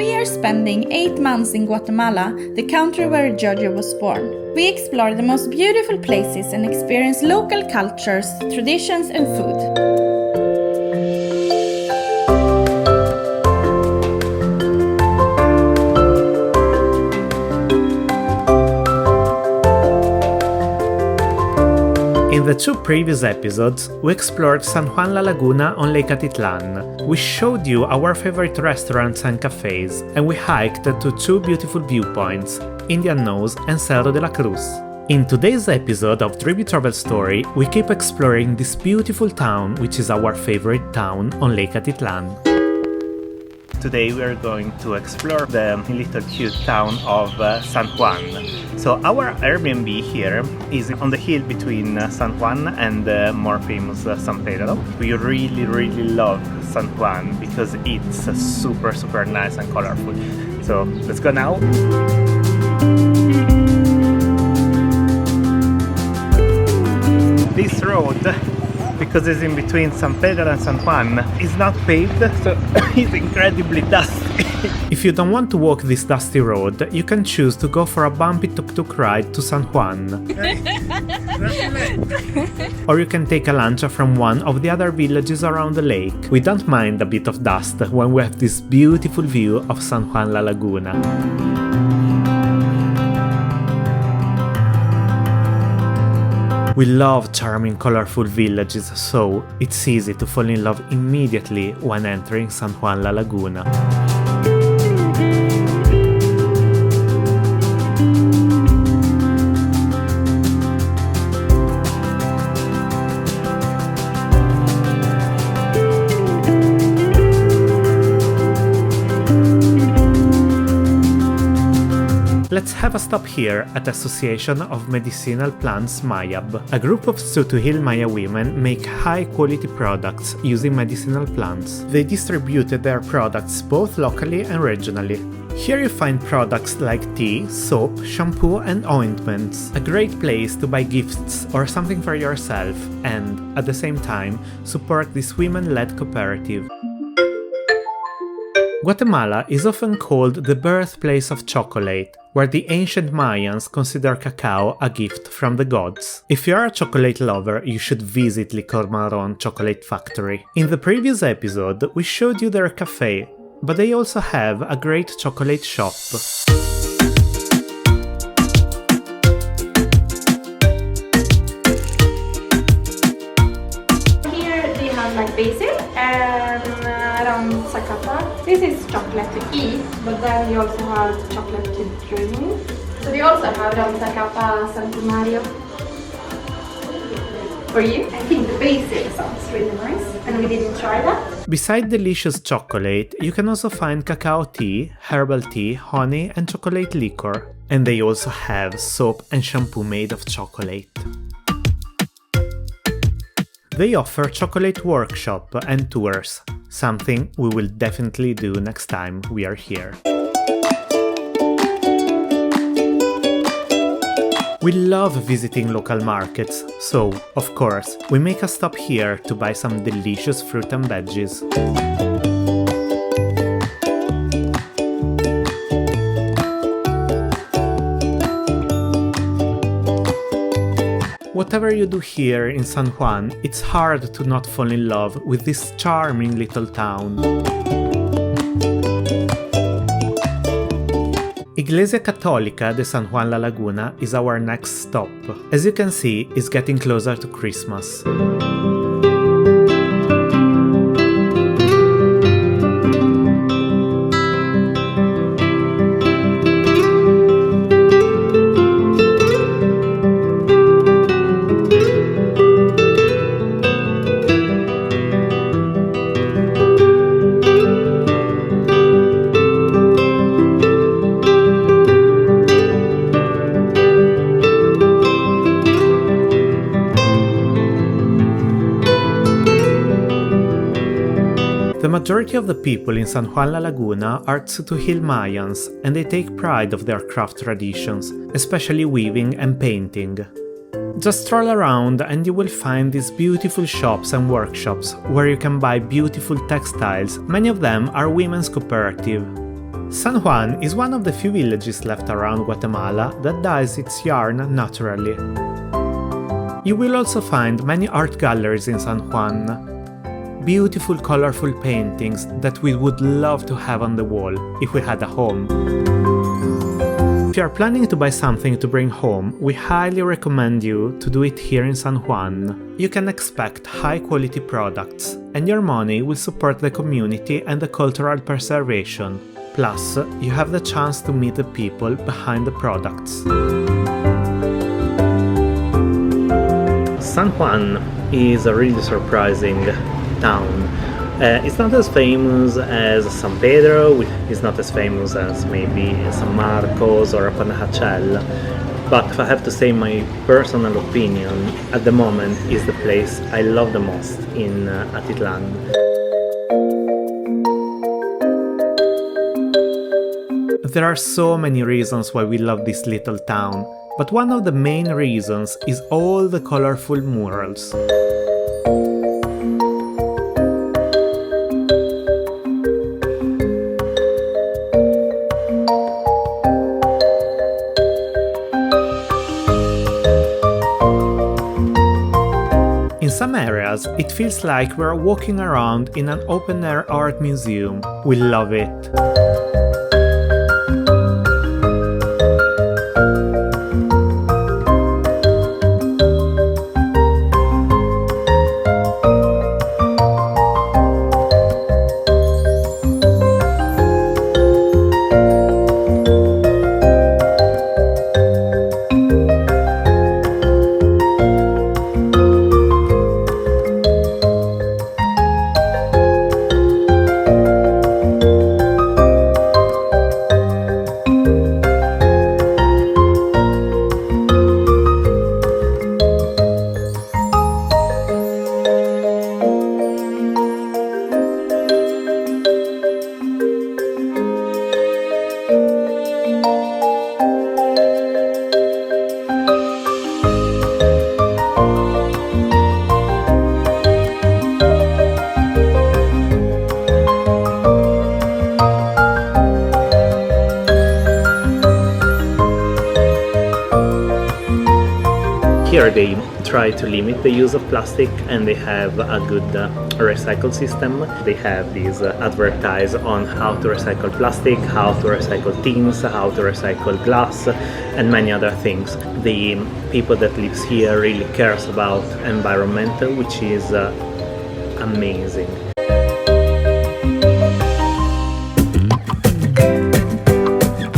we are spending 8 months in Guatemala, the country where Giorgio was born. We explore the most beautiful places and experience local cultures, traditions and food. In the 2 previous episodes, we explored San Juan La Laguna on Lake Atitlan. We showed you our favorite restaurants and cafes, and we hiked to 2 beautiful viewpoints, Indian Nose and Cerro de la Cruz. In today's episode of Tribute Travel Story, we keep exploring this beautiful town, which is our favorite town on Lake Atitlan. Today we are going to explore the little cute town of San Juan. So our Airbnb here is on the hill between San Juan and the more famous San Pedro. We really love San Juan because it's super nice and colorful. So let's go now. This road, because it's in between San Pedro and San Juan, is not paved, so it's incredibly dusty. If you don't want to walk this dusty road, you can choose to go for a bumpy tuk-tuk ride to San Juan. Or you can take a lancha from one of the other villages around the lake. We don't mind a bit of dust when we have this beautiful view of San Juan La Laguna. We love charming, colorful villages, so it's easy to fall in love immediately when entering San Juan La Laguna. Let's have a stop here at the Association of Medicinal Plants Mayab. A group of Tzutujil Maya women make high-quality products using medicinal plants. They distributed their products both locally and regionally. Here you find products like tea, soap, shampoo and ointments. A great place to buy gifts or something for yourself and, at the same time, support this women-led cooperative. Guatemala is often called the birthplace of chocolate, where the ancient Mayans consider cacao a gift from the gods. If you are a chocolate lover, you should visit Licor Marron chocolate factory. In the previous episode, we showed you their cafe, but they also have a great chocolate shop. Here they have like basil and around zacapa. This is chocolate to eat, but then you also have chocolate to drink. So they also have around zacapa Santo Mario. For you, I think the basil sounds really nice, and we didn't try that. Beside delicious chocolate, you can also find cacao tea, herbal tea, honey and chocolate liquor. And they also have soap and shampoo made of chocolate. They offer chocolate workshop and tours, something we will definitely do next time we are here. We love visiting local markets, so, of course, we make a stop here to buy some delicious fruit and veggies. Whatever you do here in San Juan, it's hard to not fall in love with this charming little town. Iglesia Católica de San Juan La Laguna is our next stop. As you can see, it's getting closer to Christmas. The majority of the people in San Juan La Laguna are Tzutujil Mayans, and they take pride of their craft traditions, especially weaving and painting. Just stroll around and you will find these beautiful shops and workshops where you can buy beautiful textiles. Many of them are women's cooperative. San Juan is one of the few villages left around Guatemala that dyes its yarn naturally. You will also find many art galleries in San Juan. Beautiful, colorful paintings that we would love to have on the wall if we had a home. If you are planning to buy something to bring home, we highly recommend you to do it here in San Juan. You can expect high-quality products, and your money will support the community and the cultural preservation. Plus, you have the chance to meet the people behind the products. San Juan is a really surprising town. It's not as famous as San Pedro, it's not as famous as maybe San Marcos or Panajachel, but if I have to say my personal opinion, at the moment is the place I love the most in Atitlan. There are so many reasons why we love this little town, but one of the main reasons is all the colorful murals. In some areas, it feels like we're walking around in an open-air art museum. We love it. Here they try to limit the use of plastic and they have a good recycle system. They have these advertise on how to recycle plastic, how to recycle tins, how to recycle glass and many other things. The people that lives here really cares about environment, which is amazing.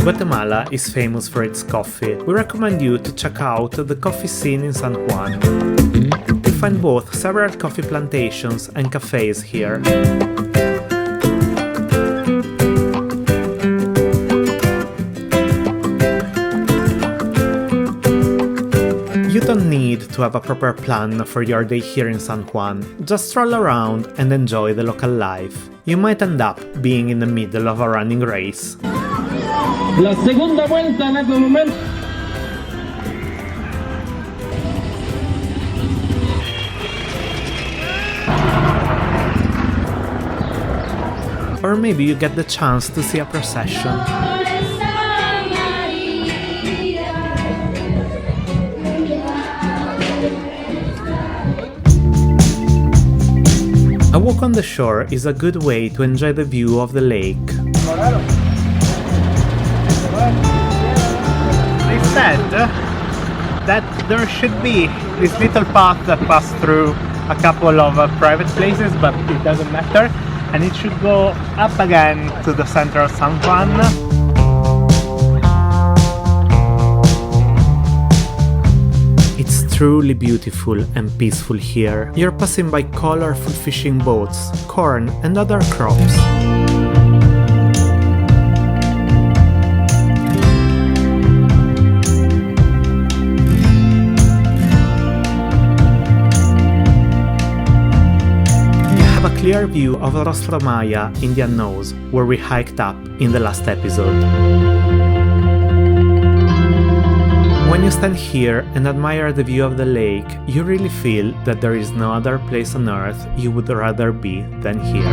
Guatemala is famous for its coffee. We recommend you to check out the coffee scene in San Juan. You'll find both several coffee plantations and cafes here. You don't need to have a proper plan for your day here in San Juan. Just stroll around and enjoy the local life. You might end up being in the middle of a running race. La segunda vuelta en este momento. Or maybe you get the chance to see a procession. A walk on the shore is a good way to enjoy the view of the lake. They said that there should be this little path that passes through a couple of private places, but it doesn't matter, and it should go up again to the center of San Juan. It's truly beautiful and peaceful here. You're passing by colorful fishing boats, corn and other crops. Clear view of Tzutujil Maya, Indian Nose, where we hiked up in the last episode. When you stand here and admire the view of the lake, you really feel that there is no other place on earth you would rather be than here.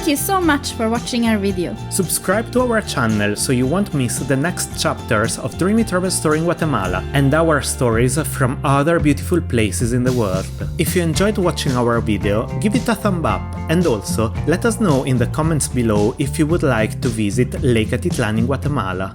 Thank you so much for watching our video. Subscribe to our channel so you won't miss the next chapters of Dreamy Travel Story in Guatemala and our stories from other beautiful places in the world. If you enjoyed watching our video, give it a thumb up, and also let us know in the comments below if you would like to visit Lake Atitlan in Guatemala.